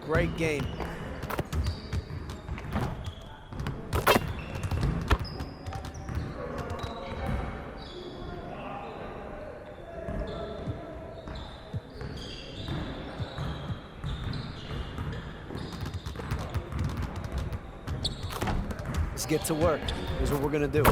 Great game. Let's get to work. Here's what we're gonna do.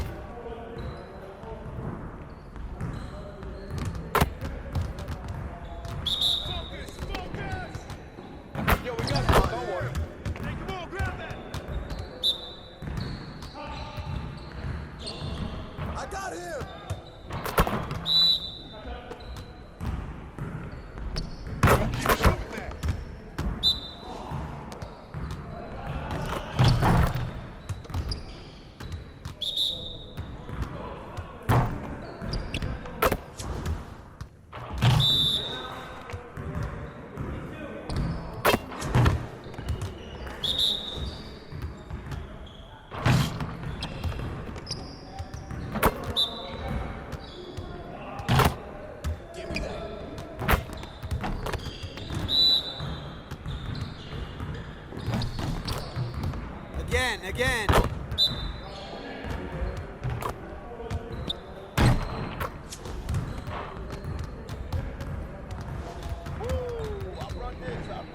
Again. I'll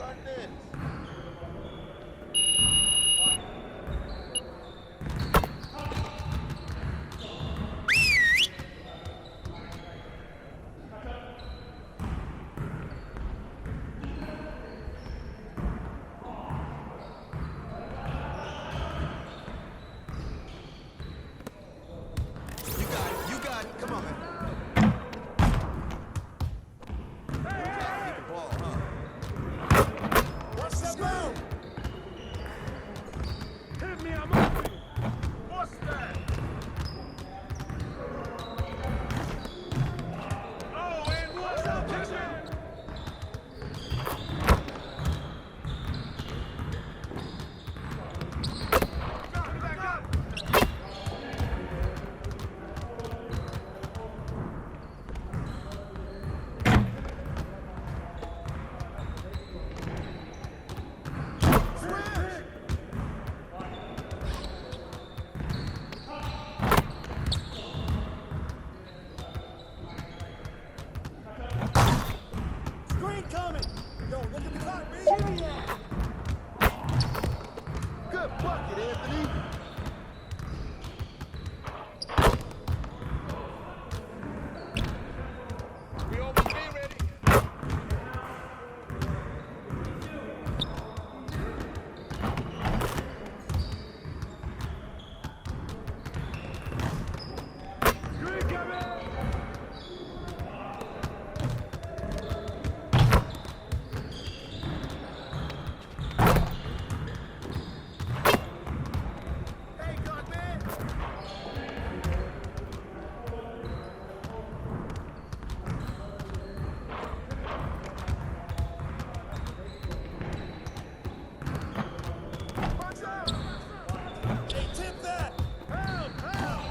run this. You got it. Come on, man. Keep the ball, huh? Watch that move! Hit me, I'm open! What's that? Oh, and what's up, pitcher? Got it, back up! Screen coming! Yo, look at the clock, man! Good bucket, Anthony! We open, be ready. Screen coming! Hey, God, man! Watch out! Hey, tip that! Help! Help!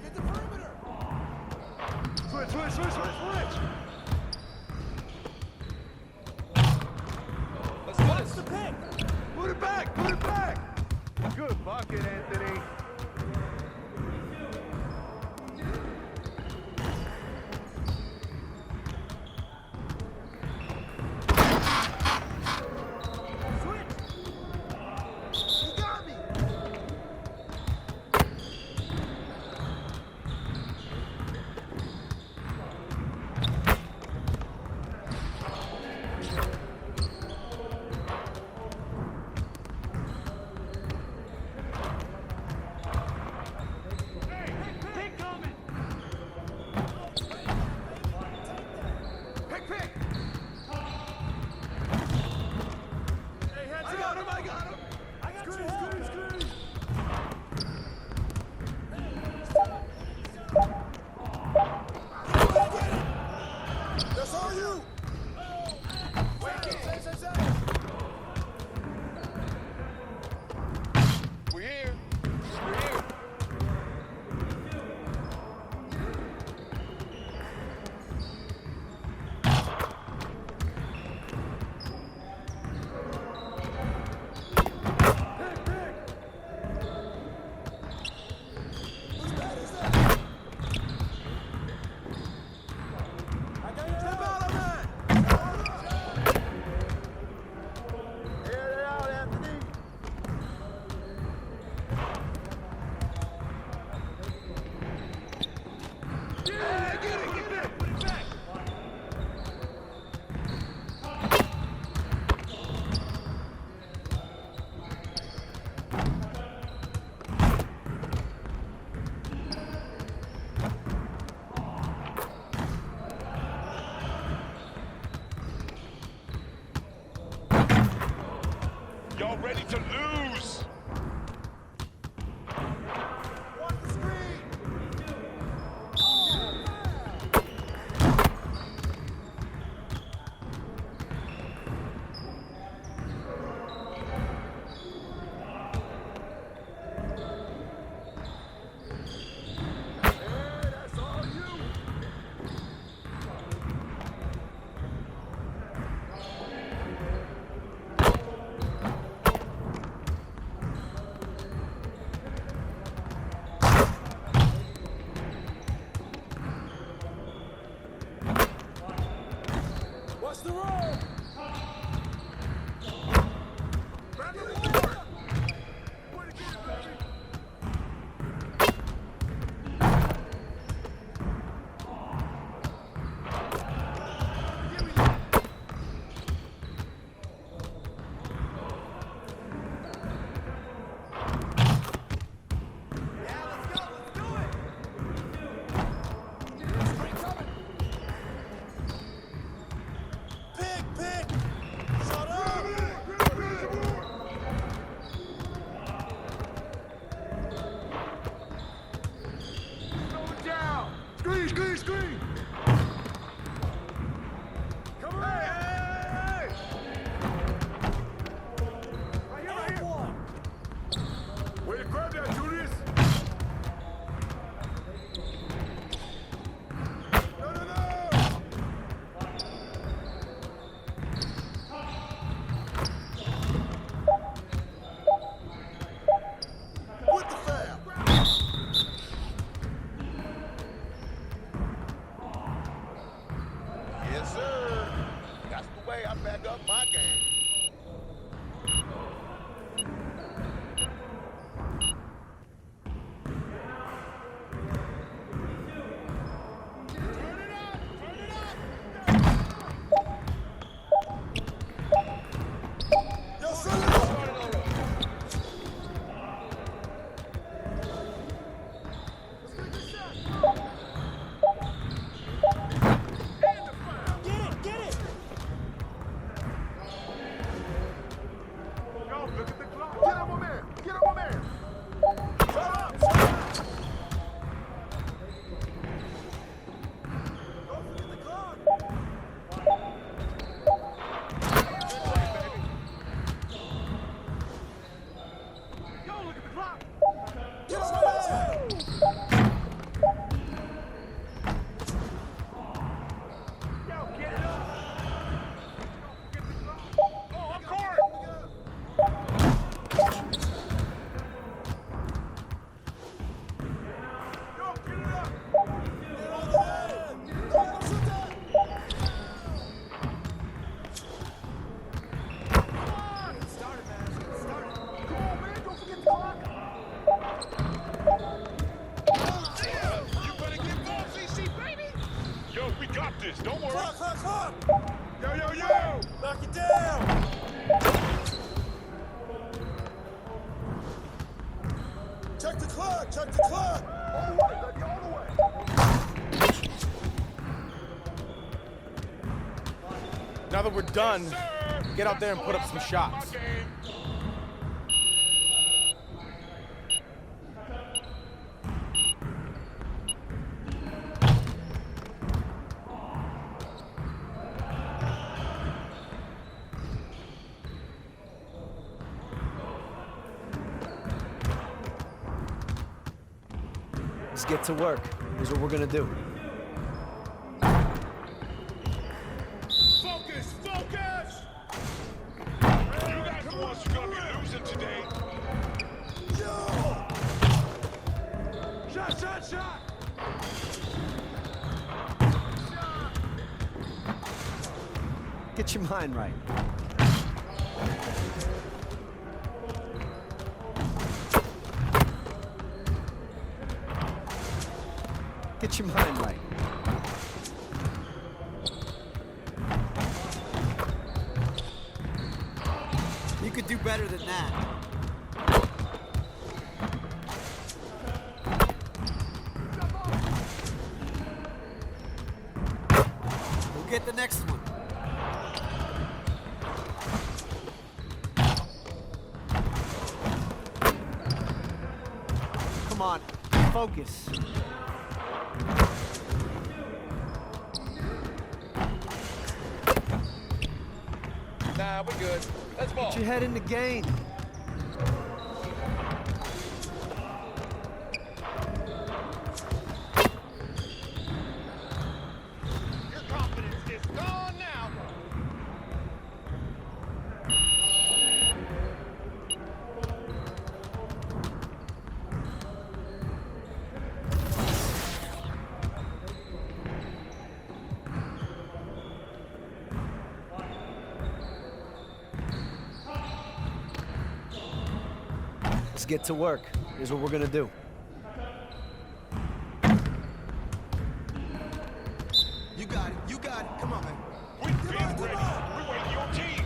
Get the perimeter! Switch! Let's watch the pick! Put it back! Good bucket, Anthony. Switch! You got me! Y'all ready to lose? Watch the screen. That's all you. Watch the roll. Grab the board. Way to get it, baby. Give me that. Yeah, let's go. Let's do it. Screen coming. Pick. Shut up. Slow it down. Screen. Come on. Hey. Right here. One. Way to grab that, Julius. No. With the foul. Yes, sir. That's the way I back up my game. Yo, son it up. Get it. Yo, look at the clock. Get up, my man. Shut up. Don't forget the clock. Yo, look at the clock. Get on my man. Yo, get it up. Don't forget the clock. Oh, I'm court. Yo, get it up. Get on the man. Don't let him shoot that. Started, man. Started. Come on, man. Don't forget the clock. You better get ball, CC, baby. Yo, we got this. Don't worry. Clock. Yo. Knock it down. Check the clock. All the way, baby, all the way. Now that we're done, Sir, get out there and that's put the up way some I back shots. my game. Let's get to work. Here's what we're gonna do. Focus! You guys the ones who gonna be losing today. Yo. Shot! Get your mind right. Get your mind right. You could do better than that. We'll get the next one. on. Focus. Nah, we're good. Let's ball. Get your head in the game. Your confidence is gone now. Let's get to work. Here's what we're gonna do. You got it. You got it. Come on, man. We've been ready. We're waiting your team.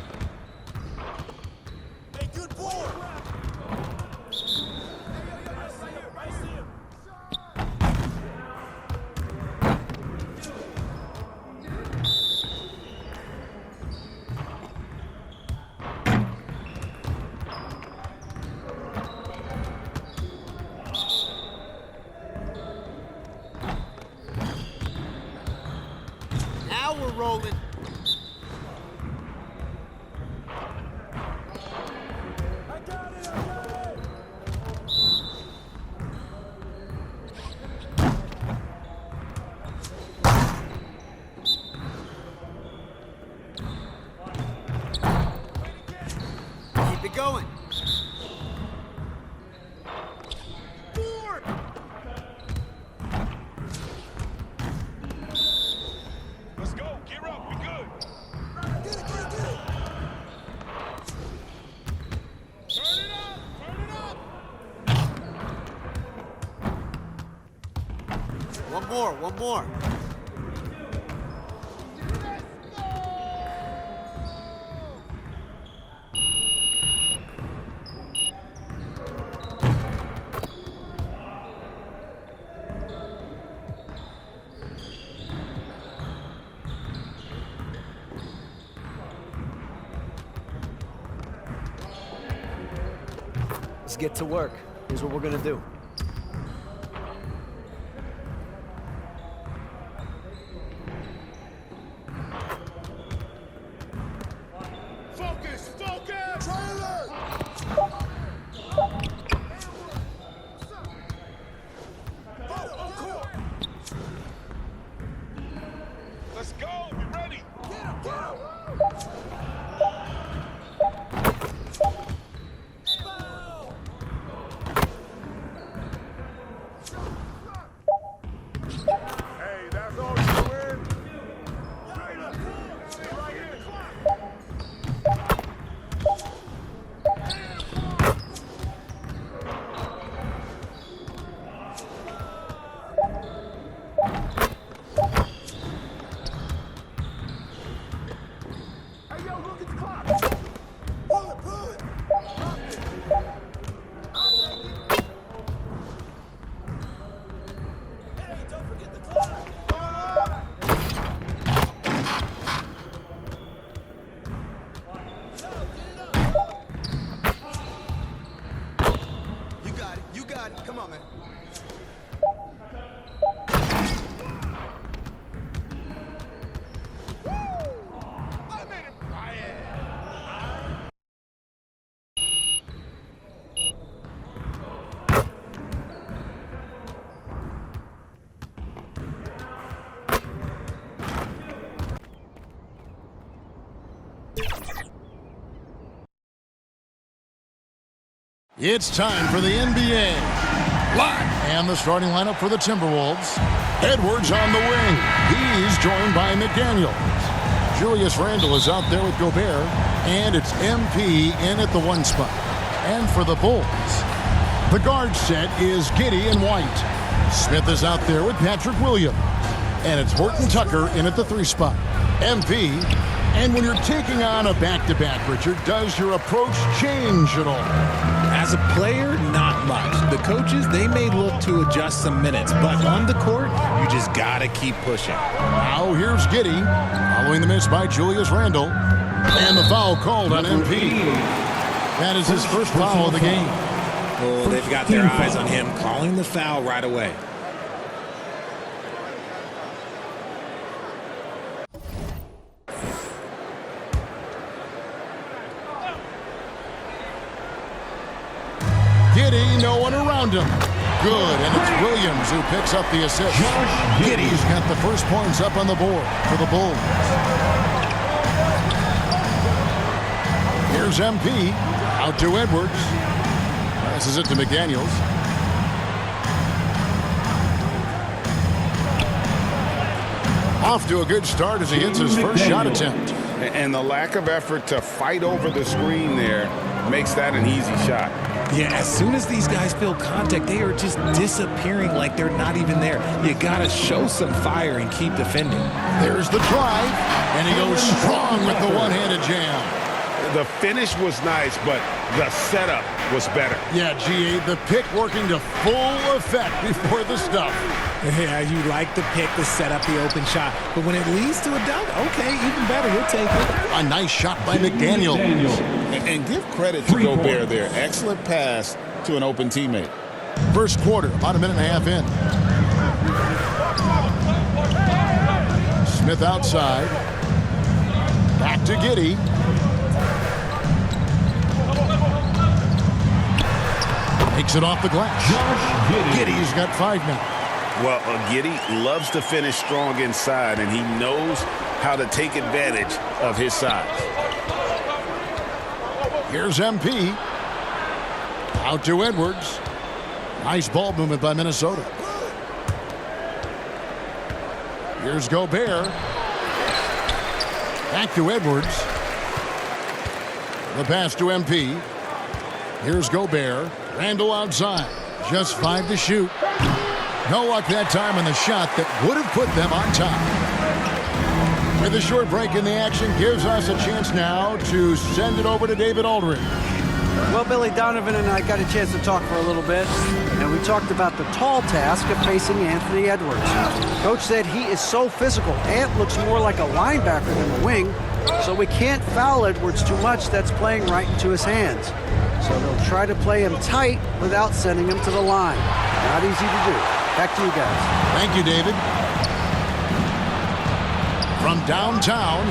Hey, good ball. Right here. Now we're rolling. I got it. Keep it going. Forward. Let's go. Gear up. We good. Get it. Turn it up. Turn it up. One more. Let's get to work. Here's what we're gonna do. Focus. Focus. Trailer. Let's go. We ready. Get him. Foul. Hey, that's all you win. Trailer. Stay right here. Hey, yo, look at the clock. Pull it. Hey, don't forget the clock. No, get it up. You got it. Come on, man. I made it. It's time for the NBA. Live. And the starting lineup for the Timberwolves. Edwards on the wing. He's joined by McDaniels. Julius Randle is out there with Gobert. And it's MP in at the 1 spot. And for the Bulls, the guard set is Giddey and White. Smith is out there with Patrick Williams. And it's Horton Tucker in at the 3 spot. MP. And when you're taking on a back-to-back, Richard, does your approach change at all? As a player, not much. The coaches, they may look to adjust some minutes, but on the court, you just got to keep pushing. Now here's Giddey, following the miss by Julius Randle. And the foul called on MP. That is his first foul of the game. Oh, they've got their eyes on him, calling the foul right away. Giddey, no one around him. Good, and it's Williams who picks up the assist. Giddey's got the first points up on the board for the Bulls. Here's MP, out to Edwards. Passes it to McDaniels. Off to a good start as he hits his first shot attempt. And the lack of effort to fight over the screen there makes that an easy shot. Yeah, as soon as these guys feel contact, they are just disappearing like they're not even there. You got to show some fire and keep defending. There's the drive, and he goes strong with the one-handed jam. The finish was nice, but the setup was better. Yeah, G.A., the pick working to full effect before the stuff. Yeah, you like the pick to set up the open shot, but when it leads to a dunk, okay, even better, you'll take it. A nice shot by McDaniels. And give credit to Gobert there. Excellent pass to an open teammate. First quarter, about a minute and a half in. Smith outside. Back to Giddey. Takes it off the glass. Giddey's got 5 now. Well, Giddey loves to finish strong inside, and he knows how to take advantage of his size. Here's MP. Out to Edwards. Nice ball movement by Minnesota. Here's Gobert. Back to Edwards. The pass to MP. Here's Gobert. Randall outside. Just 5 to shoot. No luck that time on the shot that would have put them on top. With a short break in the action, gives us a chance now to send it over to David Aldridge. Well, Billy Donovan and I got a chance to talk for a little bit, and we talked about the tall task of facing Anthony Edwards. Coach said he is so physical. Ant looks more like a linebacker than a wing, so we can't foul Edwards too much. That's playing right into his hands. So they'll try to play him tight without sending him to the line. Not easy to do. Back to you guys. Thank you, David. From downtown.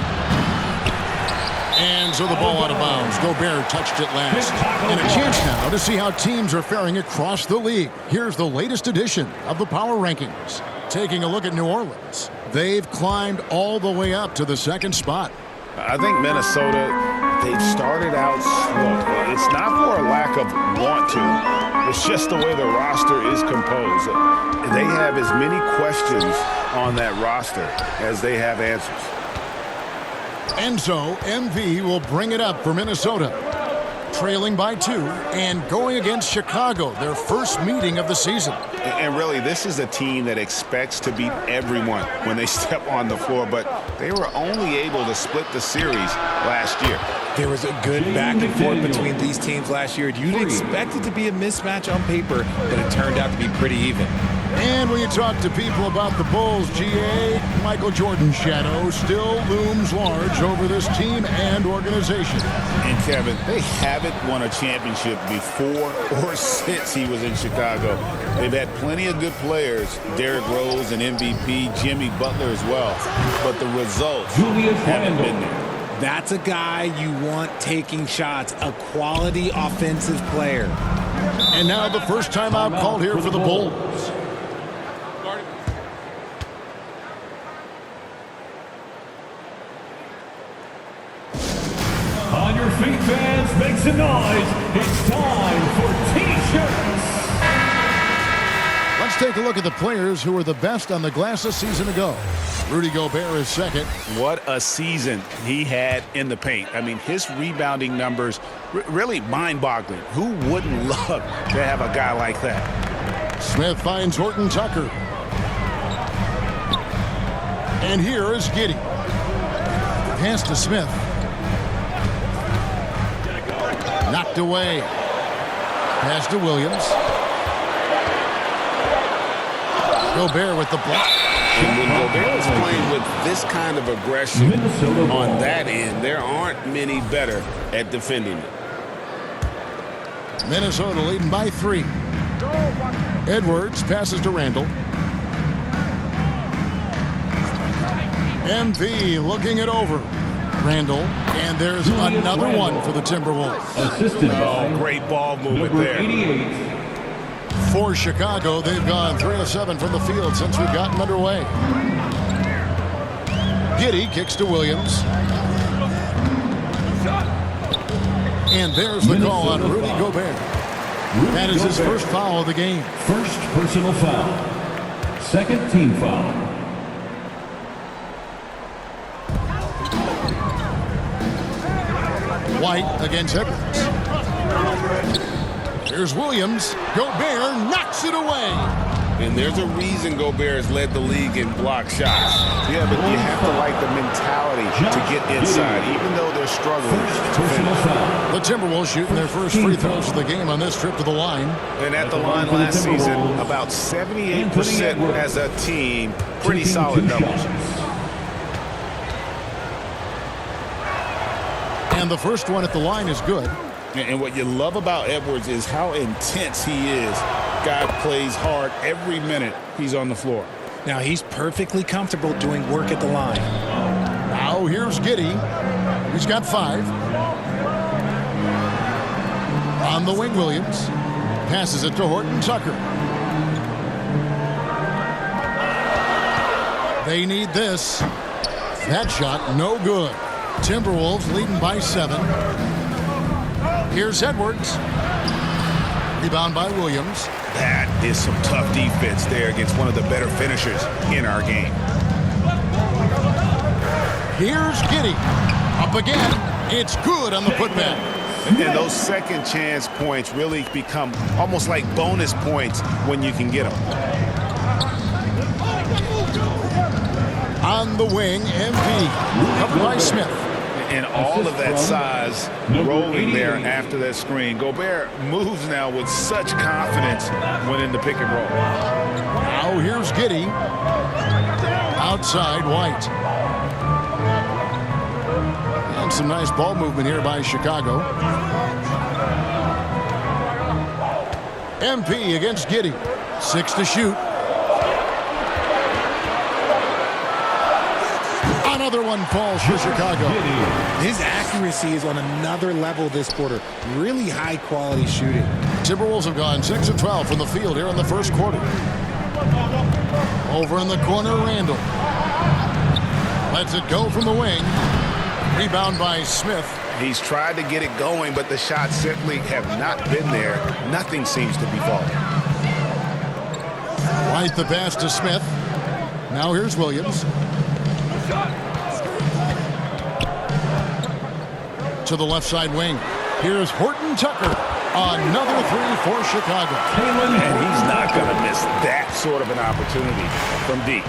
And so the ball out of bounds. Gobert touched it last. And a chance now to see how teams are faring across the league. Here's the latest edition of the Power Rankings. Taking a look at New Orleans. They've climbed all the way up to the 2nd spot. I think Minnesota, they've started out slow. It's not for a lack of want to. It's just the way the roster is composed. They have as many questions on that roster as they have answers. And so MV will bring it up for Minnesota. Trailing by 2 and going against Chicago, their first meeting of the season. And really, this is a team that expects to beat everyone when they step on the floor, but they were only able to split the series last year. There was a good back and forth between these teams last year. You'd expect it to be a mismatch on paper, but it turned out to be pretty even. And when you talk to people about the Bulls, GA, Michael Jordan's shadow still looms large over this team and organization. And Kevin, they haven't won a championship before or since he was in Chicago. They've had plenty of good players, Derrick Rose and MVP, Jimmy Butler as well, but the results haven't been there. That's a guy you want taking shots, a quality offensive player. And now the first timeout called here for the Bulls. On your feet, fans, make some noise. It's time for T-shirts. Let's take a look at the players who were the best on the glass a season ago. Rudy Gobert is second. What a season he had in the paint. I mean, his rebounding numbers, really mind-boggling. Who wouldn't love to have a guy like that? Smith finds Horton Tucker. And here is Giddey. Pass to Smith. Knocked away. Pass to Williams. Gobert with the block. And when Gobert is playing with this kind of aggression on that end, there aren't many better at defending it. Minnesota leading by 3. Edwards passes to Randall. MP looking it over. Randall, and there's another one for the Timberwolves. Assisted by Great ball movement number there. 88. For Chicago, they've gone 3 of 7 from the field since we've gotten underway. Giddey kicks to Williams. And there's the call on Rudy Gobert. That is his first foul of the game. First personal foul. Second team foul. White against Edwards. Here's Williams. Gobert knocks it away. And there's a reason Gobert has led the league in block shots. Yeah, but you have to like the mentality to get inside, even though they're struggling. Personal foul. The Timberwolves shooting their first free throws of the game on this trip to the line. And at the line last season, about 78% as a team. Pretty solid numbers. And the first one at the line is good. And what you love about Edwards is how intense he is. Guy plays hard every minute he's on the floor. Now he's perfectly comfortable doing work at the line. Now here's Giddey. He's got 5. On the wing, Williams. Passes it to Horton Tucker. They need this. That shot, no good. Timberwolves leading by 7. Here's Edwards. Rebound by Williams. That is some tough defense there against one of the better finishers in our game. Here's Giddey. Up again. It's good on the putback. And those second chance points really become almost like bonus points when you can get them. On the wing, MP. Covered by Smith. And all of that size rolling there after that screen. Gobert moves now with such confidence when in the pick and roll. Now here's Giddey. Outside White. And some nice ball movement here by Chicago. MP against Giddey. 6 to shoot. Another one falls for Chicago. His accuracy is on another level this quarter. Really high quality shooting. Timberwolves have gone 6 of 12 from the field here in the first quarter. Over in the corner, Randall. Lets it go from the wing. Rebound by Smith. He's tried to get it going, but the shots simply have not been there. Nothing seems to be falling. White the pass to Smith. Now here's Williams. To the left side wing. Here's Horton Tucker. Another 3 for Chicago. And he's not going to miss that sort of an opportunity from deep.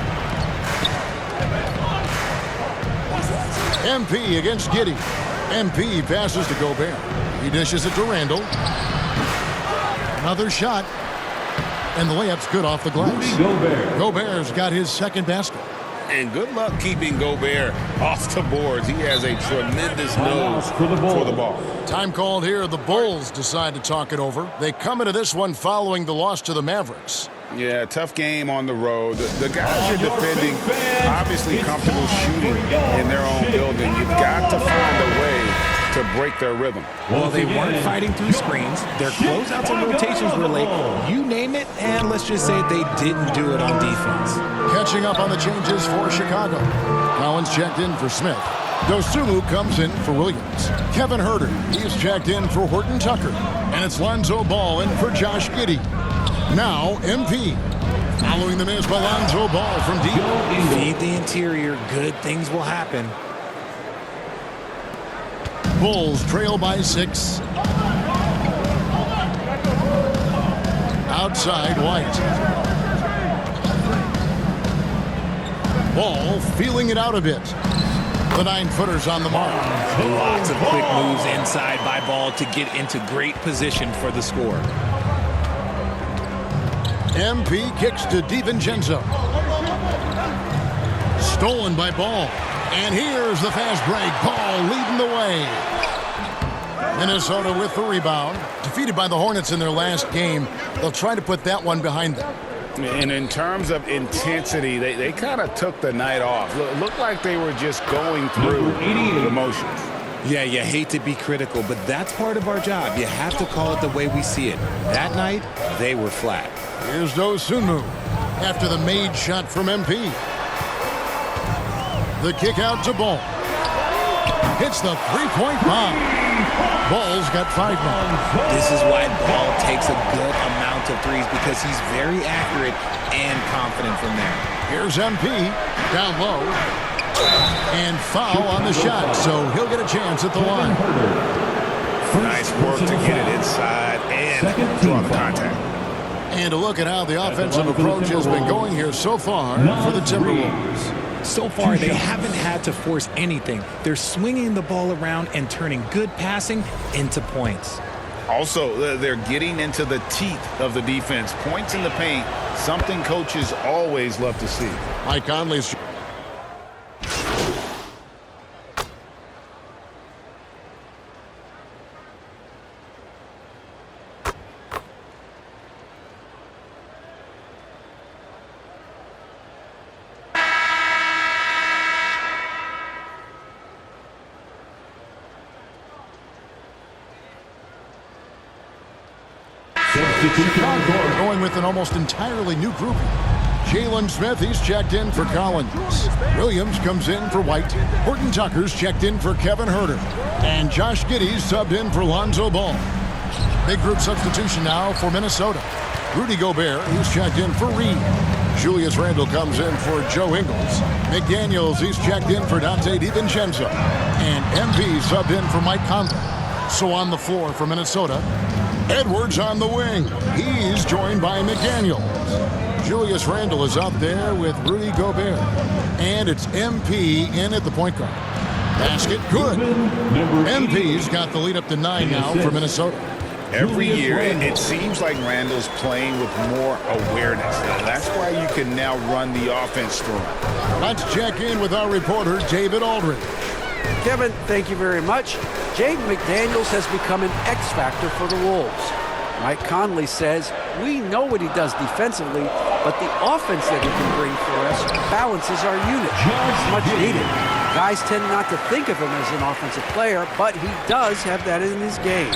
MP against Giddey. MP passes to Gobert. He dishes it to Randall. Another shot. And the layup's good off the glass. Gobert's got his second basket. And good luck keeping Gobert off the boards. He has a tremendous nose for the ball. Time called here. The Bulls decide to talk it over. They come into this one following the loss to the Mavericks. Yeah, tough game on the road. The guys you're defending, obviously comfortable shooting in their own building. You've got to find a way to break their rhythm. Well, they weren't fighting through screens. Their closeouts and rotations were late. You name it, and let's just say they didn't do it on defense. Catching up on the changes for Chicago. Collins checked in for Smith. Dosunmu comes in for Williams. Kevin Huerter, he's checked in for Horton Tucker. And it's Lonzo Ball in for Josh Giddey. Now, MP. Following the miss by Lonzo Ball from deep. Feed the interior. Good things will happen. Bulls trail by 6. Outside White. Ball feeling it out a bit. The 9-footer's on the mark. Lots of quick moves inside by Ball to get into great position for the score. MP kicks to DiVincenzo. Stolen by Ball. And here's the fast break. Ball leading the way. Minnesota with the rebound. Defeated by the Hornets in their last game. They'll try to put that one behind them. And in terms of intensity, they kind of took the night off. Looked like they were just going through the motions. Yeah, you hate to be critical, but that's part of our job. You have to call it the way we see it. That night, they were flat. Here's Dosunmu after the made shot from MP. The kick out to Ball. Hits the three-point bomb. Ball's got 5 now. This is why Ball takes a good amount of threes, because he's very accurate and confident from there. Here's MP down low. And foul on the shot, so he'll get a chance at the line. Nice work to get it inside and draw the contact. And a look at how the offensive approach has been going here so far for the Timberwolves. So far, they haven't had to force anything. They're swinging the ball around and turning good passing into points. Also, they're getting into the teeth of the defense. Points in the paint, something coaches always love to see. Mike Conley's... going with an almost entirely new group. Jalen Smith, he's checked in for Collins. Williams comes in for White. Horton Tucker's checked in for Kevin Huerter. And Josh Giddey's subbed in for Lonzo Ball. Big group substitution now for Minnesota. Rudy Gobert, he's checked in for Reed. Julius Randle comes in for Joe Ingles. McDaniels, he's checked in for Dante DiVincenzo. And MP subbed in for Mike Conley. So on the floor for Minnesota, Edwards on the wing. He's joined by McDaniels. Julius Randle is out there with Rudy Gobert. And it's MP in at the point guard. Basket good. MP's got the lead up to 9 now for Minnesota. Every year, it seems like Randle's playing with more awareness. That's why you can now run the offense through him. Let's check in with our reporter, David Aldridge. Kevin, thank you very much. Jaden McDaniels has become an X factor for the Wolves. Mike Conley says, we know what he does defensively, but the offense that he can bring for us balances our unit. It's much needed. Guys tend not to think of him as an offensive player, but he does have that in his game.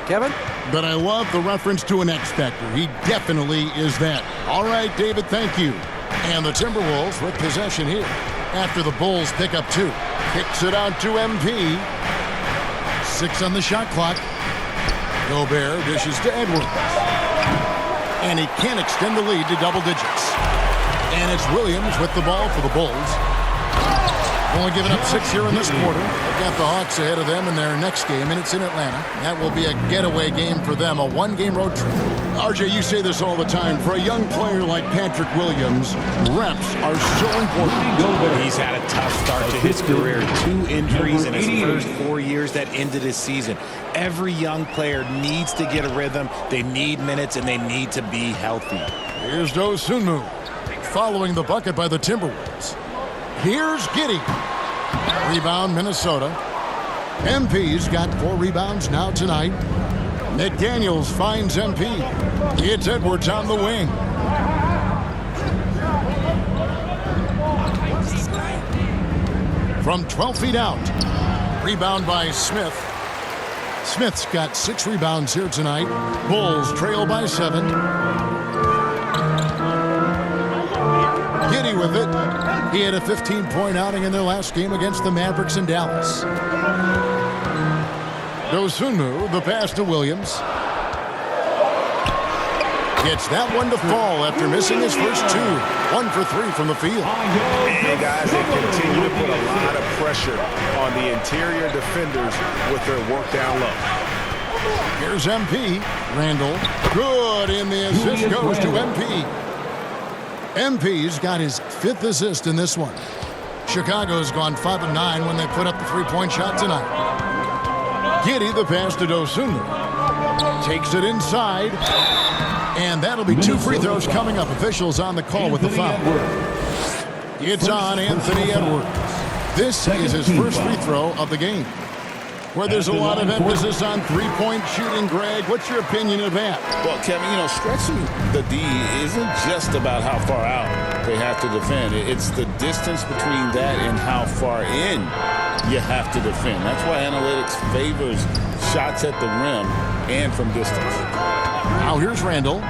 Kevin? But I love the reference to an X factor. He definitely is that. All right, David, thank you. And the Timberwolves with possession here after the Bulls pick up 2. Kicks it out to MP. 6 on the shot clock. Gobert dishes to Edwards. And he can't extend the lead to double digits. And it's Williams with the ball for the Bulls. Only giving up 6 here in this quarter. They've got the Hawks ahead of them in their next game, and it's in Atlanta. That will be a getaway game for them, a 1-game road trip. RJ, you say this all the time. For a young player like Patrick Williams, reps are so important. He's had a tough start to his career. 2 injuries in his first 4 years that ended his season. Every young player needs to get a rhythm. They need minutes, and they need to be healthy. Here's Dosunmu, following the bucket by the Timberwolves. Here's Giddey. Rebound, Minnesota. MP's got 4 rebounds now tonight. McDaniels finds MP. It's Edwards on the wing. From 12 feet out. Rebound by Smith. Smith's got 6 rebounds here tonight. Bulls trail by 7. Giddey with it. He had a 15-point outing in their last game against the Mavericks in Dallas. Dosunmu, the pass to Williams. Gets that one to fall after missing his first 2. 1 for 3 from the field. And guys, they continue to put a lot of pressure on the interior defenders with their work down low. Here's MP. Randle. Good, and the assist goes to MP. MP's got his 5th assist in this one. Chicago's gone 5 of 9 when they put up the 3-point shot tonight. Giddey, the pass to Dosunmu. Takes it inside. And that'll be 2 free throws coming up. Officials on the call with the foul. It's on Anthony Edwards. This is his first free throw of the game. where there's a lot of emphasis on three-point shooting. Greg, what's your opinion of that? Well, Kevin, stretching the D isn't just about how far out they have to defend. It's the distance between that and how far in you have to defend. That's why analytics favors shots at the rim and from distance. Now here's Randall.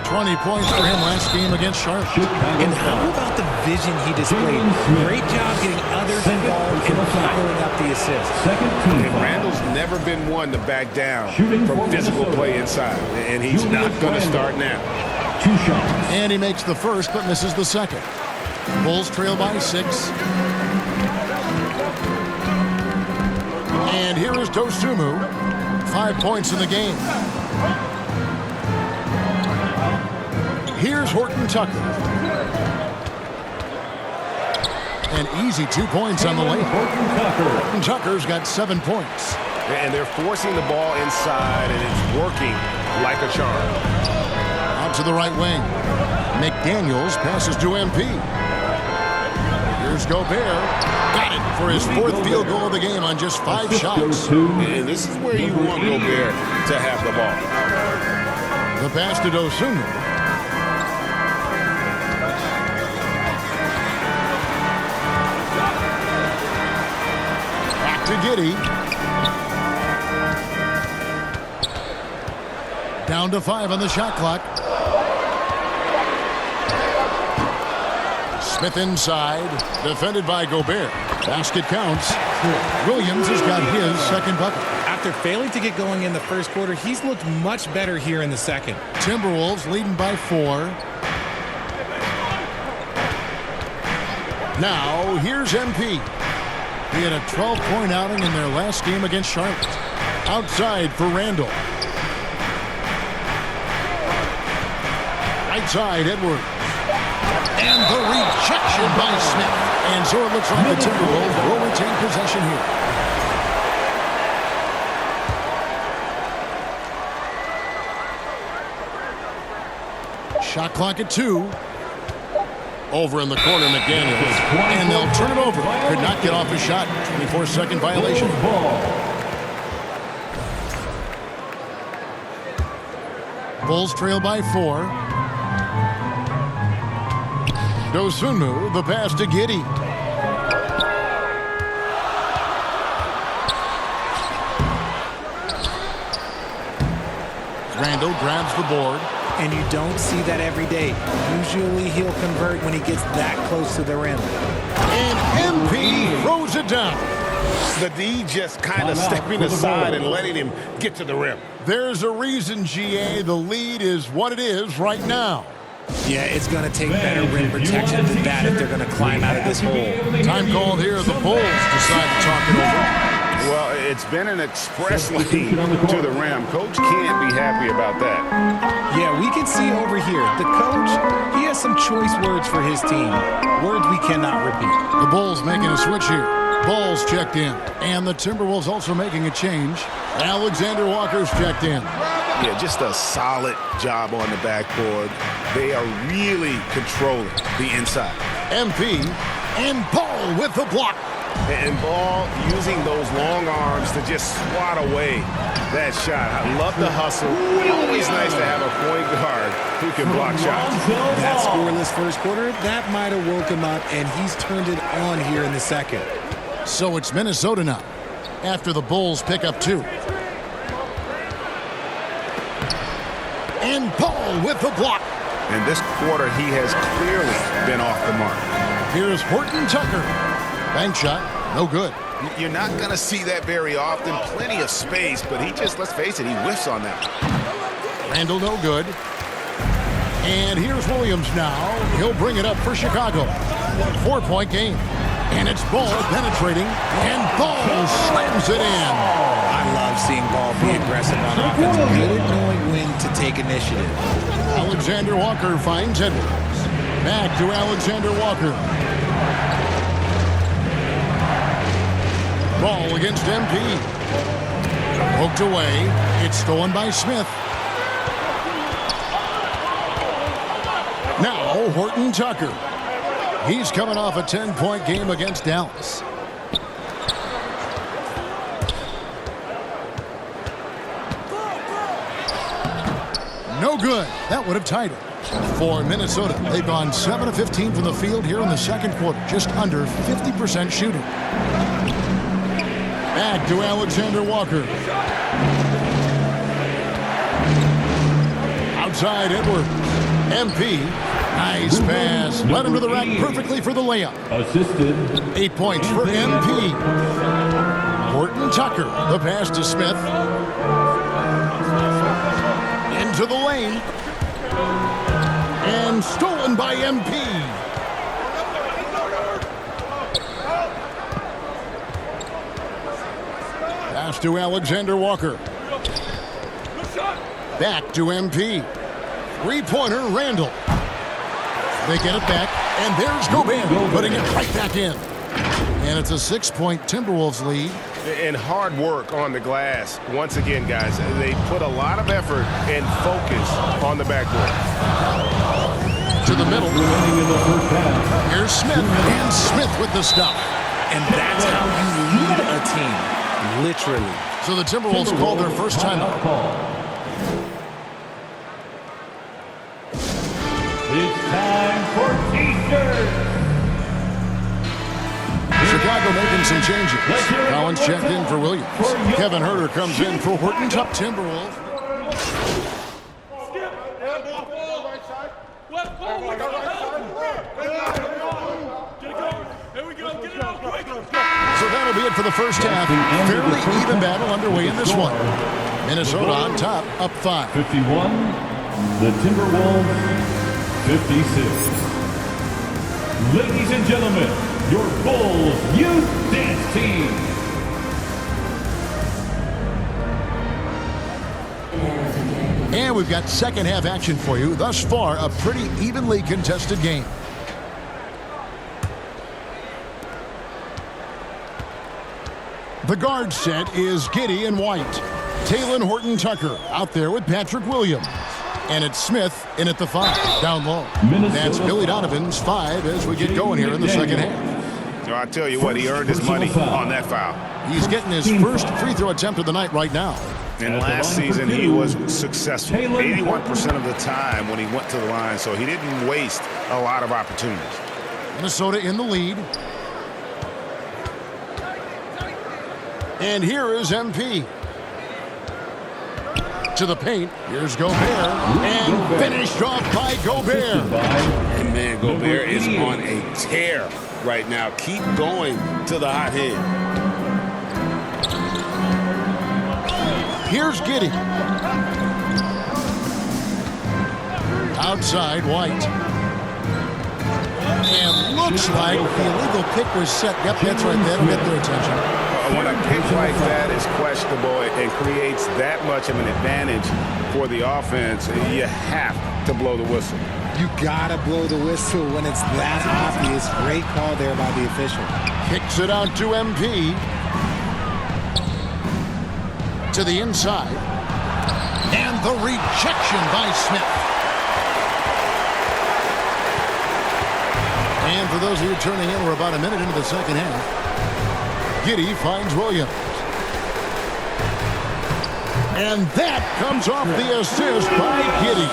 20 points for him last game against Charlotte. And how about the vision he displayed? Great job getting others involved and following up the assist. And Randall's never been one to back down from physical play inside, and he's not going to start now. 2 shots. And he makes the first but misses the second. Bulls trail by 6. And here is Dosunmu. 5 points in the game. Here's Horton Tucker. An easy 2 points on the lane. Horton Tucker's got 7 points. And they're forcing the ball inside, and it's working like a charm. Out to the right wing. McDaniels passes to MP. Here's Gobert. Got it for his 4th field goal of the game on just 5 shots. And this is where you want Gobert to have the ball. The pass to Dosunmu. To Giddey. Down to 5 on the shot clock. Smith inside, defended by Gobert. Basket counts. Williams has got his second bucket. After failing to get going in the first quarter, he's looked much better here in the second. Timberwolves leading by 4. Now, here's MP. He had a 12-point outing in their last game against Charlotte. Outside for Randall. Right side, Edwards. And the rejection by Smith. And so it looks like the Timberwolves will retain possession here. Shot clock at 2. Over in the corner, McDaniels. And they'll turn it over. Could not get off his shot. 24-second violation. Bulls trail by 4. Dosunmu, the pass to Giddey. Randall grabs the board. And you don't see that every day. Usually he'll convert when he gets that close to the rim. And MP throws it down. The D just kind of stepping aside and letting him get to the rim. There's a reason, GA. The lead is what it is right now. Yeah, it's going to take better rim protection than that if they're going to climb out of this hole. Time called here. The Bulls decide to talk it over. Well, it's been an express lane to the rim. Coach can't be happy about that. Yeah, we can see over here. The coach, he has some choice words for his team. Words we cannot repeat. The Bulls making a switch here. Bulls checked in. And the Timberwolves also making a change. Alexander Walker's checked in. Yeah, just a solid job on the backboard. They are really controlling the inside. MP and Ball with the block. And Ball using those long arms to just swat away that shot. I love the hustle. Always nice to have a point guard who can block shots. That scoreless first quarter, that might have woke him up, and he's turned it on here in the second. So it's Minnesota now, after the Bulls pick up 2. And Paul with the block. In this quarter, he has clearly been off the mark. Here's Horton Tucker. Bank shot, no good. You're not going to see that very often. Plenty of space, but he just, let's face it, he whiffs on that. Randall, no good. And here's Williams now. He'll bring it up for Chicago. 4-point game. And it's Ball penetrating. And Ball slams it in. I love seeing Ball be aggressive on offense. Good at knowing when to take initiative. Alexander Walker finds Edwards. Back to Alexander Walker. Ball against MP. Poked away. It's stolen by Smith. Now Horton Tucker. He's coming off a 10-point game against Dallas. No good. That would have tied it. For Minnesota, they've gone 7 of 15 from the field here in the second quarter. Just under 50% shooting. Back to Alexander Walker. Outside Edwards. MP. Nice pass. Led him to the rack perfectly for the layup. Assisted. 8 points for MP. Horton Tucker. The pass to Smith. Into the lane. And stolen by MP. Pass to Alexander Walker. Back to MP. Three-pointer, Randall. They get it back, and there's Gobert putting it right back in. And it's a 6-point Timberwolves lead. And hard work on the glass. Once again, guys, they put a lot of effort and focus on the backboard. To the middle. Here's Smith, and Smith with the stop. And that's how you lead a team, literally. So the Timberwolves called their first timeout. It's time for T-shirts. Chicago making some changes. Collins checked in for Williams. Kevin Huerter comes in for Horton Tuck Timberwolves. So that'll be it for the first half. Fairly even battle underway in this one. Minnesota on top, up 5. 51, the Timberwolves, 56. Ladies and gentlemen, your Bulls Youth Dance Team. And we've got second half action for you. Thus far, a pretty evenly contested game. The guard set is Giddey and White. Talen Horton-Tucker out there with Patrick Williams. And it's Smith in at the 5, down low. That's Billy Donovan's 5 as we get going here in the second half. So I tell you what, he earned his money on that foul. He's getting his first free throw attempt of the night right now. And last season, he was successful 81% of the time when he went to the line, so he didn't waste a lot of opportunities. Minnesota in the lead. And here is MP. To the paint. Here's Gobert. And finished off by Gobert. And man, Gobert is on a tear right now. Keep going to the hot hand. Here's Giddey. Outside, White. And looks like the illegal pick was set. Yep, that's right. That'll get their attention. When a pick like that is questionable and creates that much of an advantage for the offense, you have to blow the whistle. You gotta blow the whistle when it's that obvious. Great call there by the official. Kicks it out to MP. To the inside. And the rejection by Smith. And for those of you turning in, we're about a minute into the second half. Giddey finds Williams. And that comes off the assist by Giddey.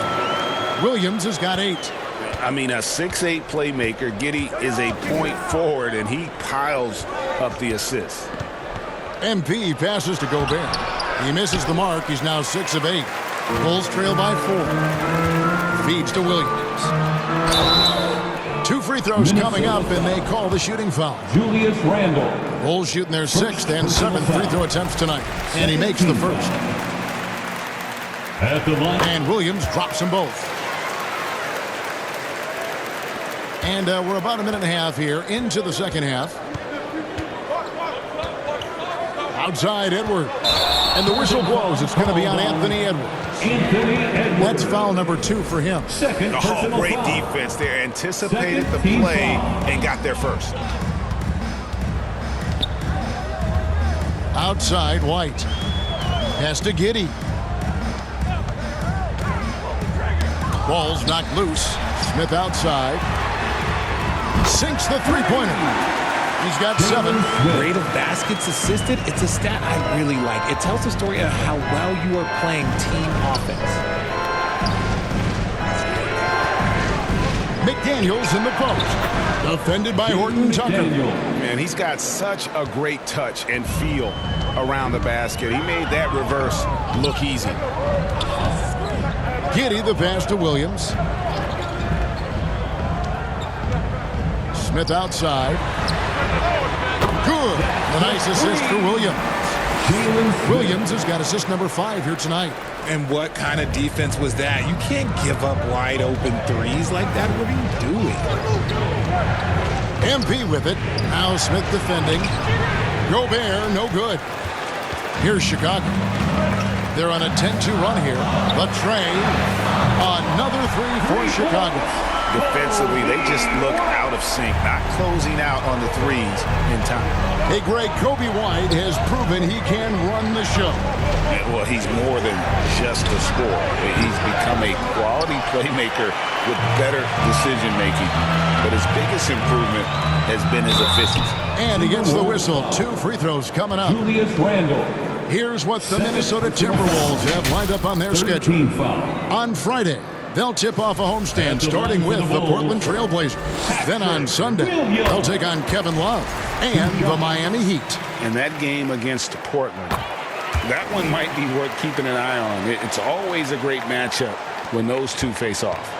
Williams has got 8. I mean, a 6'8" playmaker. Giddey is a point forward, and he piles up the assists. MP passes to Gobert. He misses the mark. He's now 6 of 8. Bulls trail by 4. Feeds to Williams. 2 free throws coming up, and they call the shooting foul. Julius Randle. Bulls shooting their 6th and 7th free throw attempts tonight. And he makes the first. At the line. And Williams drops them both. And we're about a minute and a half here into the second half. Outside Edwards. And the whistle blows. It's going to be on Anthony Edwards. That's foul number 2 for him. Second great foul. defense there. Anticipated the play and got there first. Outside White. Pass to Giddey. Ball's knocked loose. Smith outside. Sinks the three-pointer. He's got 7. Rate of baskets assisted. It's a stat I really like. It tells the story of how well you are playing team offense. McDaniels in the post. Defended by Horton Tucker. Man, he's got such a great touch and feel around the basket. He made that reverse look easy. Giddey the pass to Williams. Smith outside. Good. A nice assist for Williams. Williams has got assist number 5 here tonight. And what kind of defense was that? You can't give up wide open threes like that. What are you doing? MP with it. Now Smith defending. Gobert, no good. Here's Chicago. They're on a 10-2 run here. But Trey, another 3 for Chicago. Defensively, they just look out of sync, not closing out on the threes in time. Hey, Greg, Kobe White has proven he can run the show. Well, he's more than just a scorer. He's become a quality playmaker with better decision-making. But his biggest improvement has been his efficiency. And against the whistle, 2 free throws coming up. Julius Randle. Here's what the Minnesota Timberwolves have lined up on their schedule. On Friday, they'll tip off a homestand starting with the Portland Trail Blazers. Then on Sunday, they'll take on Kevin Love and the Miami Heat. And that game against Portland, that one might be worth keeping an eye on. It's always a great matchup when those two face off.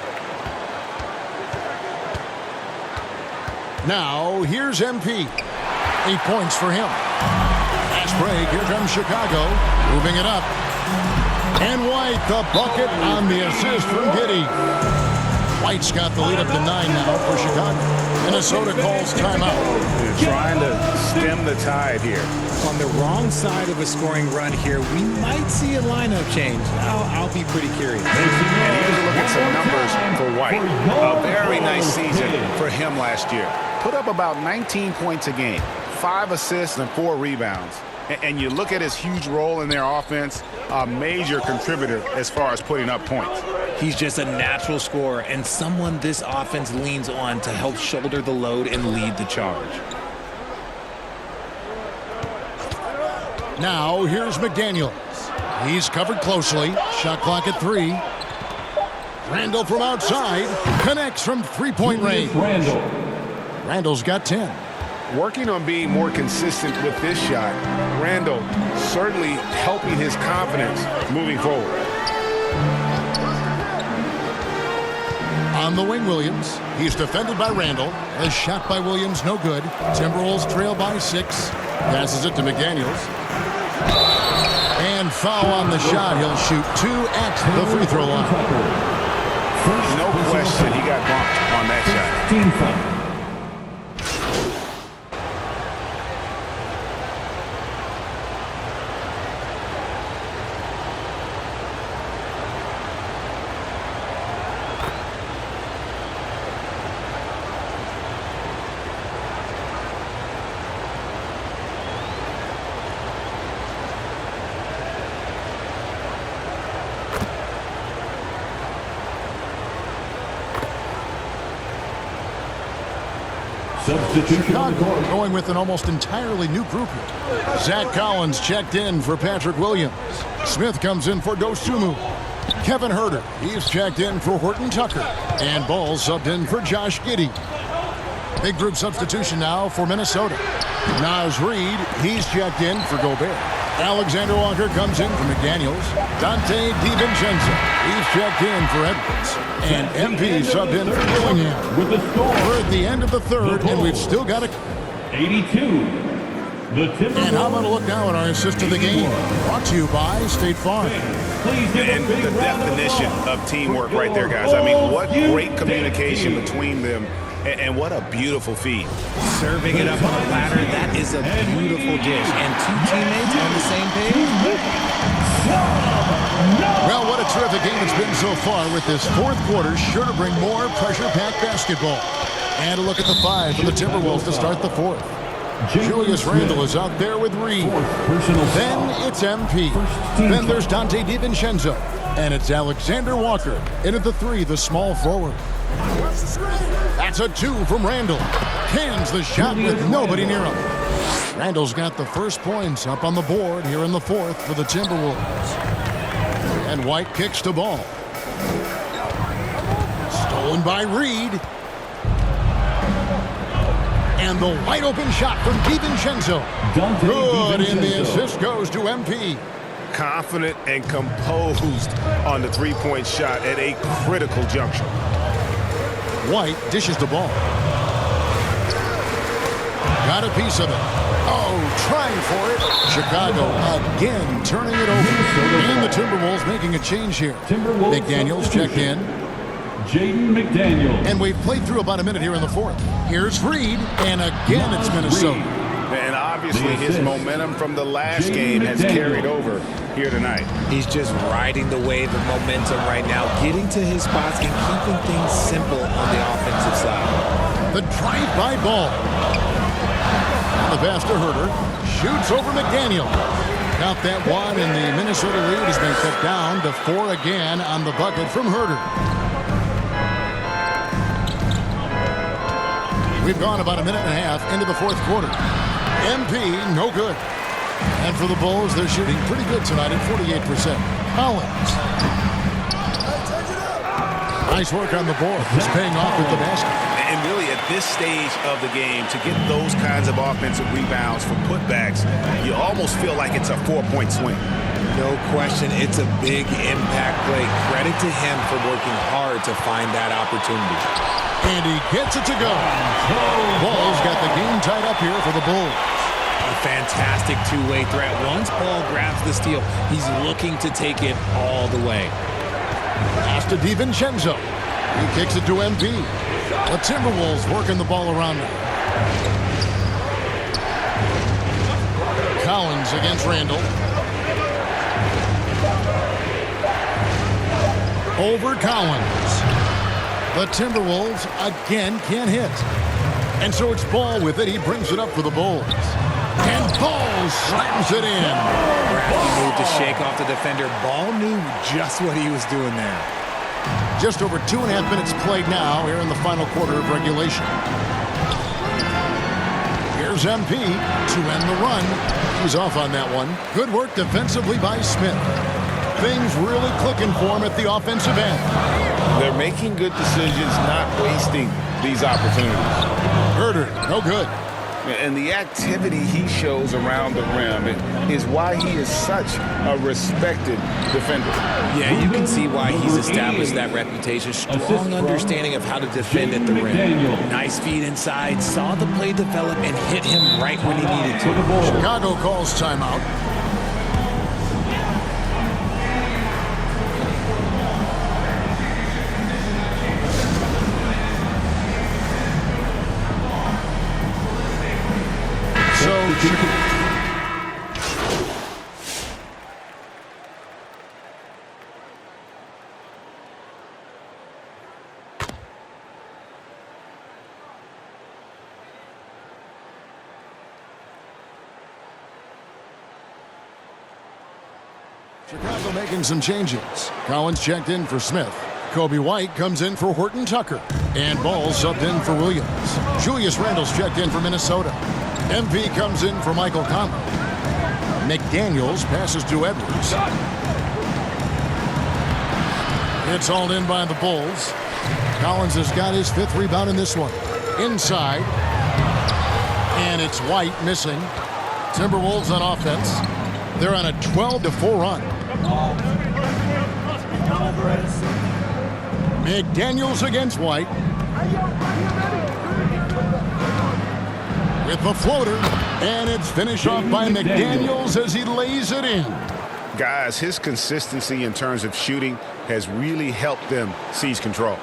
Now, here's MP. 8 points for him. Fast break. Here comes Chicago. Moving it up. And White, the bucket on the assist from Giddey. White's got the lead up to 9 now for Chicago. Minnesota calls timeout. They're trying to stem the tide here. On the wrong side of a scoring run here, we might see a lineup change. I'll be pretty curious. And here's a look at some numbers for White. A very nice season for him last year. Put up about 19 points a game, 5 assists and 4 rebounds. And you look at his huge role in their offense, a major contributor as far as putting up points. He's just a natural scorer and someone this offense leans on to help shoulder the load and lead the charge. Now, here's McDaniels. He's covered closely. Shot clock at 3. Randle from outside. Connects from 3-point range. Randle's got 10. Working on being more consistent with this shot, Randle certainly helping his confidence moving forward. On the wing, Williams. He's defended by Randle. A shot by Williams, no good. Timberwolves trail by 6. Passes it to McDaniels. And foul on the shot. He'll shoot 2 at the free throw line. No question he got bumped on that shot. Chicago going with an almost entirely new group here. Zach Collins checked in for Patrick Williams. Smith comes in for Dosunmu. Kevin Huerter, he's checked in for Horton Tucker. And Ball subbed in for Josh Giddey. Big group substitution now for Minnesota. Naz Reid, he's checked in for Gobert. Alexander Walker comes in for McDaniels. Dante DiVincenzo, he's checked in for Edwards. And MP subbed in for Dillingham. We're at the end of the third, and we've still got a 82. And how about a look now at our assist of the game? Brought to you by State Farm. And the definition of teamwork right there, guys. I mean, what great communication between them, and what a beautiful feed. Serving it up on a platter, that is a beautiful dish. And 2 teammates on the same page. Well, what a terrific game it's been so far, with this fourth quarter sure to bring more pressure-packed basketball. And a look at the 5 for the Timberwolves to start the fourth. Julius Randle is out there with Reed. Then it's MP. Then there's Dante DiVincenzo. And it's Alexander Walker. In at the 3, the small forward. That's a 2 from Randle. Cans the shot with nobody near him. Randle's got the first points up on the board here in the fourth for the Timberwolves. And White kicks the ball. Stolen by Reed. And the wide open shot from DiVincenzo. Good, and the assist goes to MP. Confident and composed on the three-point shot at a critical juncture. White dishes the ball. Got a piece of it. Oh, trying for it. Chicago again turning it over. And the Timberwolves making a change here. McDaniels checked in. Jaden McDaniels. And we've played through about a minute here in the fourth. Here's Reed, and again it's Minnesota. And obviously his momentum from the last game has carried over here tonight. He's just riding the wave of momentum right now, getting to his spots and keeping things simple on the offensive side. The drive-by ball. The pass to Herter. Shoots over McDaniel. Count that one, and the Minnesota lead has been cut down to 4 again on the bucket from Herter. We've gone about a minute and a half into the fourth quarter. MP, no good. And for the Bulls, they're shooting pretty good tonight at 48%. Collins. Nice work on the board. It's paying off with the basket. And really, at this stage of the game, to get those kinds of offensive rebounds from putbacks, you almost feel like it's a 4-point swing. No question, it's a big impact play. Credit to him for working hard to find that opportunity. And he gets it to go. Ball's got the game tied up here for the Bulls. A fantastic two-way threat. Once Paul grabs the steal, he's looking to take it all the way. Pass to DiVincenzo. He kicks it to MP. The Timberwolves working the ball around now. Collins against Randall. Over Collins. The Timberwolves again can't hit. And so it's Ball with it. He brings it up for the Bulls. And Ball slams it in. Crafty move to shake off the defender. Ball knew just what he was doing there. Just over 2.5 minutes played now here in the final quarter of regulation. Here's MP to end the run. He's off on that one. Good work defensively by Smith. Things really clicking for him at the offensive end. They're making good decisions, not wasting these opportunities. Herter, no good. And the activity he shows around the rim is why he is such a respected defender. Yeah, you can see why he's established that reputation. Strong understanding of how to defend at the rim. Nice feed inside, saw the play develop, and hit him right when he needed to. Chicago calls timeout. Chicago making some changes. Collins checked in for Smith. Kobe White comes in for Horton Tucker. And Ball subbed in for Williams. Julius Randle's checked in for Minnesota. MP comes in for Michael Conley. McDaniels passes to Edwards. It's hauled in by the Bulls. Collins has got his 5th rebound in this one. Inside. And it's White missing. Timberwolves on offense. They're on a 12-4 run. McDaniels against White. With the floater. And it's finished off by McDaniels as he lays it in. Guys, his consistency in terms of shooting has really helped them seize control.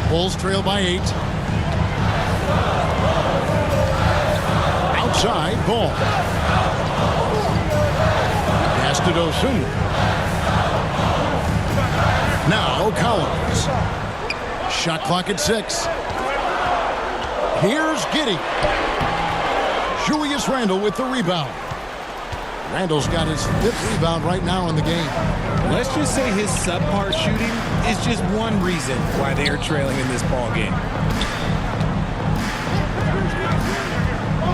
Bulls trail by 8. Outside, Ball. Pass to Dosunmu. Now Collins. Shot clock at 6. Here's Giddey. Julius Randle with the rebound. Randle's got his 5th rebound right now in the game. Let's just say his subpar shooting is just one reason why they are trailing in this ball game.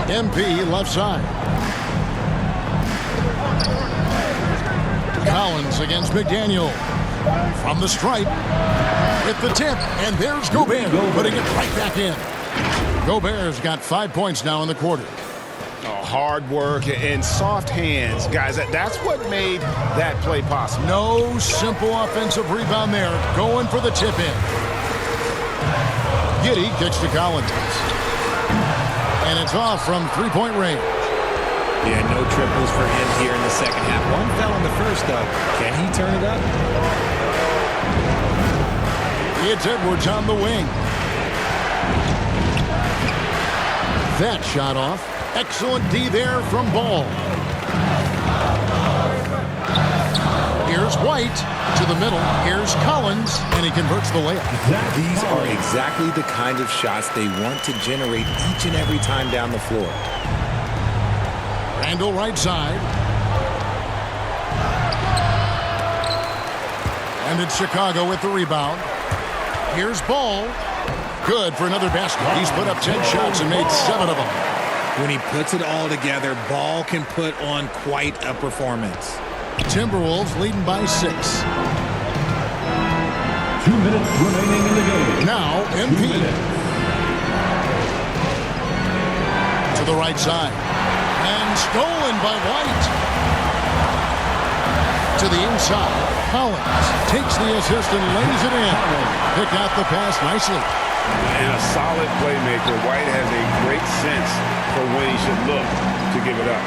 MP left side. Collins against McDaniel. From the stripe, with the tip, and there's Gobert putting it right back in. Gobert's got 5 points now in the quarter. Oh, hard work and soft hands, guys. That's what made that play possible. No simple offensive rebound there. Going for the tip in. Giddey kicks to Collins. And it's off from three-point range. Yeah, no triples for him here in the second half. One fell in the first, though. Can he turn it up? It's Edwards on the wing. That shot off. Excellent D there from Ball. Here's White to the middle. Here's Collins, and he converts the layup. These are exactly the kind of shots they want to generate each and every time down the floor. Randall right side. And it's Chicago with the rebound. Here's Ball. Good for another basket. He's put up 10 shots and made 7 of them. When he puts it all together, Ball can put on quite a performance. Timberwolves leading by 6. 2 minutes remaining in the game. Now, MP. To the right side. And stolen by White. To the inside. Collins takes the assist and lays it in. Pick out the pass nicely. And a solid playmaker. White has a great sense for when he should look to give it up.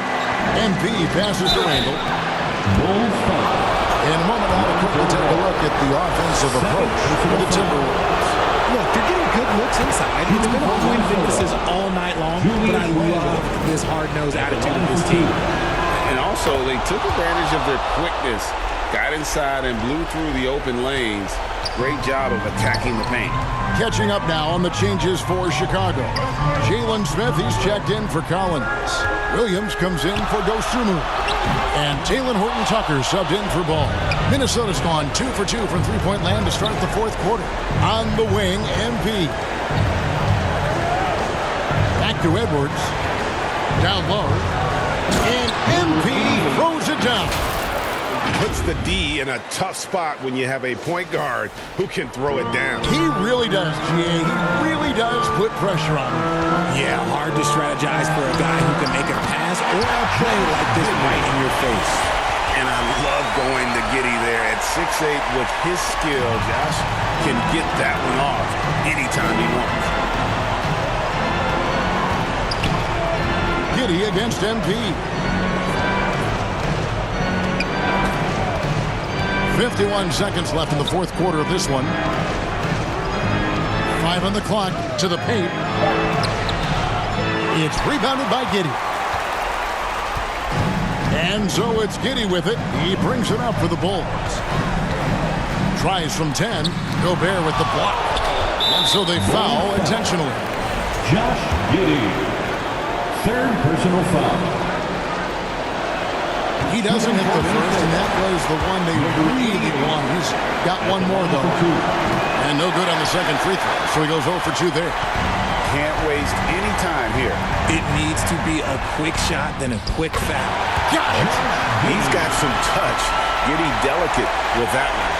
MP passes to Randall. In a moment, I'll quickly take a look at the offensive approach for the Timberwolves. Look, they're getting good looks inside. It's been a point of emphasis all night long, but I love this hard-nosed attitude of this team. And also, they took advantage of their quickness, got inside and blew through the open lanes. Great job of attacking the paint. Catching up now on the changes for Chicago. Jalen Smith, he's checked in for Collins. Williams comes in for Dosunmu. And Talen Horton-Tucker subbed in for Ball. Minnesota's gone 2 for 2 from three-point land to start the fourth quarter. On the wing, MP. Back to Edwards. Down low. And MP throws it down. Puts the D in a tough spot when you have a point guard who can throw it down. He really does, GA. He really does put pressure on him. Yeah, hard to strategize for a guy who can make a pass or a play like this right in your face. And I love going to Giddey there at 6'8" with his skill. Josh can get that one off anytime he wants. Giddey against MP. 51 seconds left in the fourth quarter of this one. 5 on the clock to the paint. It's rebounded by Giddey. And so it's Giddey with it. He brings it up for the Bulls. Tries from 10. Gobert with the block. And so they foul intentionally. Josh Giddey. Third personal foul. He doesn't hit the first, and that was the one they really won. He's got one more, though. And no good on the second free throw, so he goes 0 for 2 there. Can't waste any time here. It needs to be a quick shot, then a quick foul. Got it! He's got some touch. Getting delicate with that one.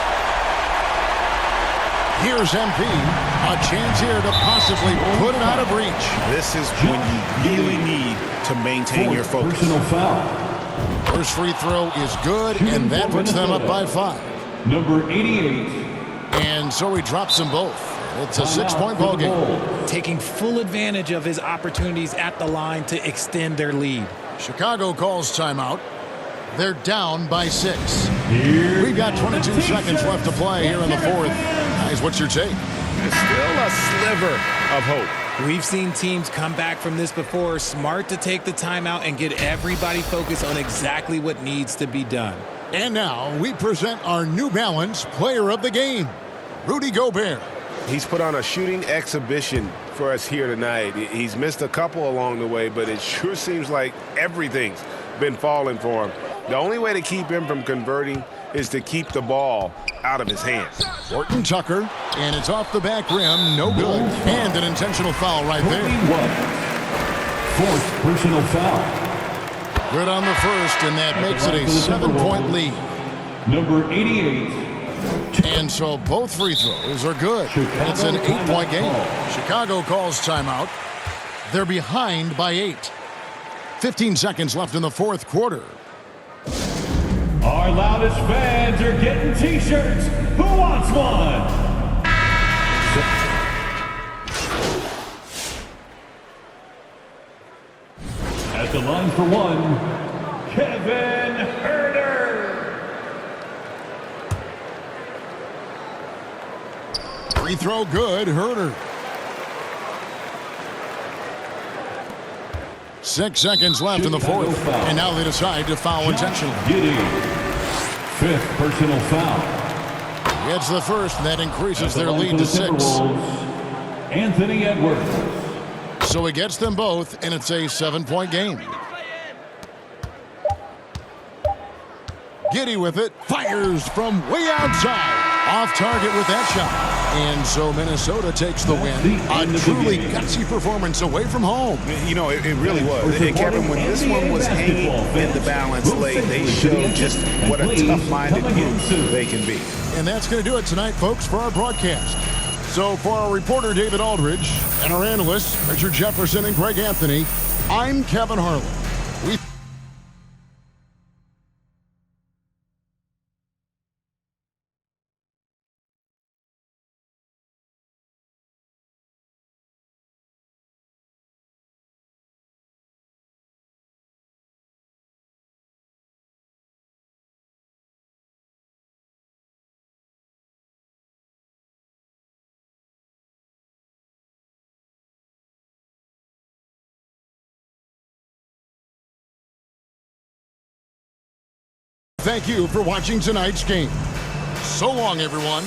Here's MP. A chance here to possibly put it out of reach. This is when you really need to maintain your focus. Personal foul. First free throw is good, and that puts them up by 5. Number 88. And so he drops them both. It's a 6-point ball game. Taking full advantage of his opportunities at the line to extend their lead. Chicago calls timeout. They're down by 6. We've got 22 seconds left to play here in the fourth. Guys, what's your take? Still a sliver of hope. We've seen teams come back from this before. Smart to take the timeout and get everybody focused on exactly what needs to be done. And now we present our New Balance player of the game, Rudy Gobert. He's put on a shooting exhibition for us here tonight. He's missed a couple along the way, but it sure seems like everything's been falling for him. The only way to keep him from converting is to keep the ball out of his hands. Horton-Tucker, and it's off the back rim, no good. And an intentional foul right there. 4th personal foul. Good on the first, and that makes it a 7-point lead. Number 88. And so both free throws are good. It's an 8-point game. Chicago calls timeout. They're behind by 8. 15 seconds left in the fourth quarter. Our loudest fans are getting T-shirts. Who wants one? At the line for one, Kevin Herter. Free throw good, Herter. 6 seconds left in the fourth. And now they decide to foul intentionally. Giddy. 5th personal foul. It's the first, and that increases their lead to 6. Anthony Edwards. So he gets them both, and it's a 7-point game. Giddy with it, fires from way outside. Off target with that shot. And so Minnesota takes the win. A truly gutsy performance away from home. You know, it really was. And Kevin, when this one was hanging in the balance late, they showed just what a tough-minded group they can be. And that's going to do it tonight, folks, for our broadcast. So for our reporter, David Aldridge, and our analysts, Richard Jefferson and Greg Anthony, I'm Kevin Harlan. Thank you for watching tonight's game. So long, everyone.